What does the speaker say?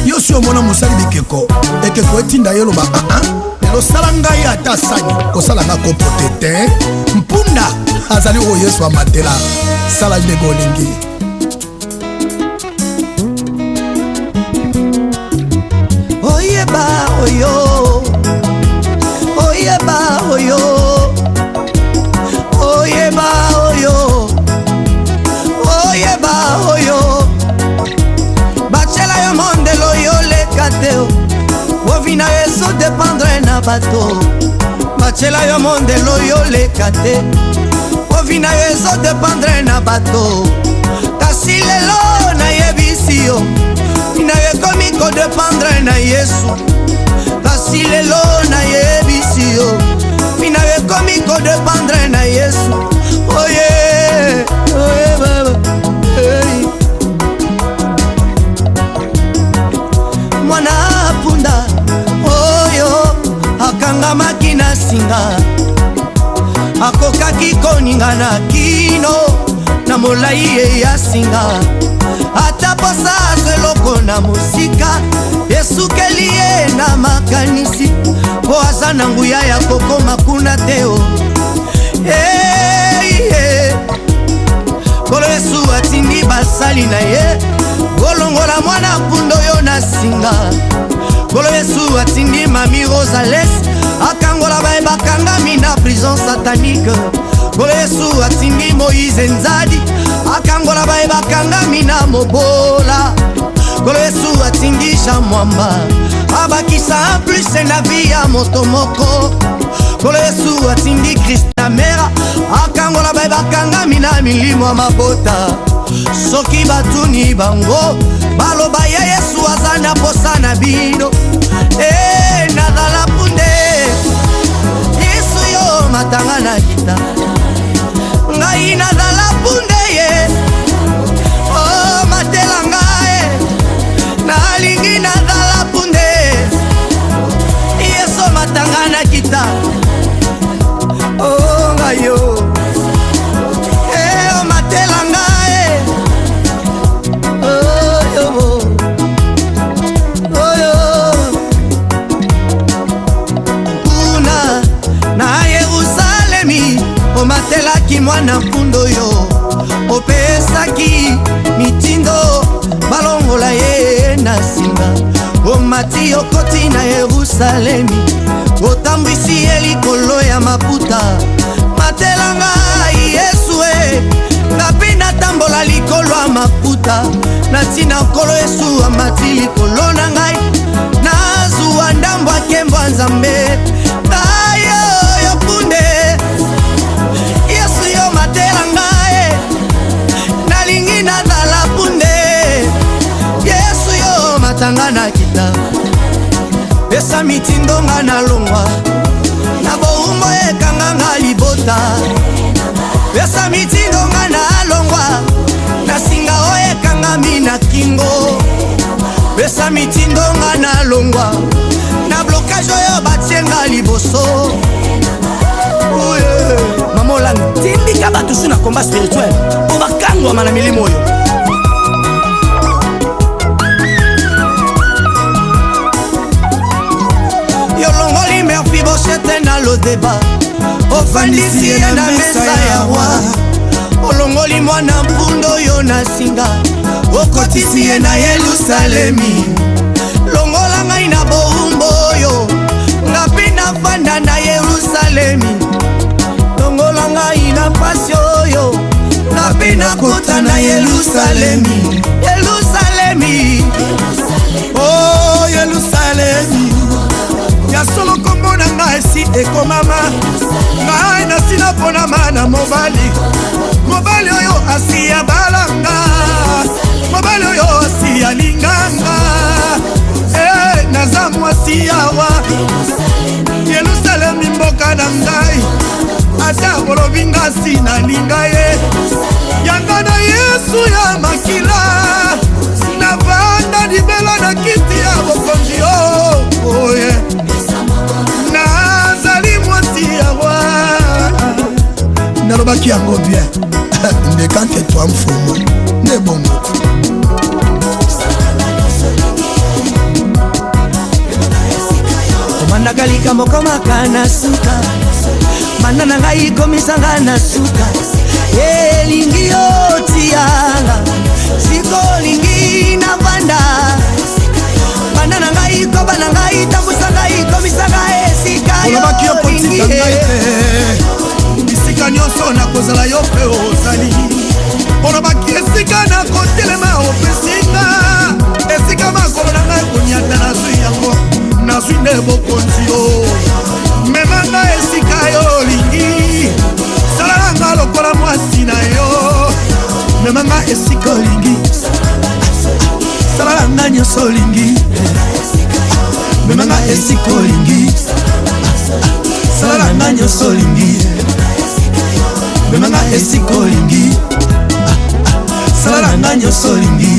Yo si omona musali bikeko ekeko etinda yelo ba lo salanga ya ta sani ko salanga ko potete mpunda azali o Yesu amatela sala ndego lingi oyeba oyo oyeba oyo oyeba oyo oyeba oyo bachela yo mondelo yo le kateo Ovina Yesu dépendre na bato bachela yo mondelo yo le kate Ovina Yesu dépendre na bato kasi lelo na yebisi yo Vina ye komi ko dépendre na Yesu kasi lelo na yebisi yo Vina ye komi ko dépendre na Yesu oh yeah baba hey mwana punda oyo akanga makina singa akokaki koninga na kino na molai ye ya singa ata posa zeloko na musika esukeli ye na makanisi po aza na nguya ya kokoma kuna teo kolo Yesu atindi basali na ye golongola mwana pundo yo na singa kolo Yesu atindi mami Rosales akangola bae bakangami na prison satanique kolo Yesu atindi Moïse Nzadi akangola bae bakangami na mobola kolo Yesu atindi Jean Mwamba abakisa plus na vie ya moto moko kolo Yesu atindi Krista Mera akangola bae bakangami na milimo mabota soki batuni bango baloba ya Yesu azana posa na bino nazala punde Yesu yo matanga na kita ngai nazala punde ye oh matela ngai nalingi nazala punde Yesu matanga na kita oh ngai yo matela ngai omatelaki mwana mpundo yo opesaki mitindo balongola ye na singa omati okoti na Yerusalemi otambwisi ye likolo ya maputa matelanga Yesu ngapi natambola likolo ya maputa natina nkolo Yesu amati likolo na ngai nazuwa ndambo akembo Nzambe yo punde Yesu yo matela ngai nalingi nazala punde Yesu yo matanga na kita pesa mitindo nga na longwa na boumbo ekanga nga libota pesa mitindo nga na longwa na singa o ekanga mina kingo pesa mitindo nga na longwa na blocage oyo batienga liboso mamola tindika batu suna combat spirituel po bakangwa mana milimo oyo yolongoli merfi bochete na lo débat ofandisi ye na mesa ya roi olongoli mwana mpundo yo na singa okotisi ye na Yerusalemi longola ngai na boumbo oyo ngapi nafanda na Yerusalemi longola ngai na pasi oyo ngapi nakota na Yerusalemi Yerusalemi oh Yerusalemi ya solo kombo na ngai si ekomama ngai nasina pona mana mobali oyo asi ya balanga mobali oyo asi ya linganga naza mwasi yawa Yerusalemi mboka na ngai ata bolobi ngasi nalinga ye yanga na Yesu ya makila na banda libela na kiti ya bokonzi oye nazali mwasi yawa nalobaki yango bien ndekante twa mfumo ne bongo likambo komaka na suka banda na ngai komisanga na suka elingi otianga sikolingi na banda banda na ngai koba na ngai tambusa ngai komisanga esika olobaki okotika ngai te bisika nyonso nakozala yo mpe ozali olobaki esika nakotelema opesinga esika makolo na ngai konyata nazwi yango nazwi nde bokonzi yo memanga esika yo olingi salalanga lokola mwasi na yo memanga esika olingi salalanga nyonso olingi memanga esika olingi salalanga nyonso olingi memanga esika olingi salalanga nyonso olingi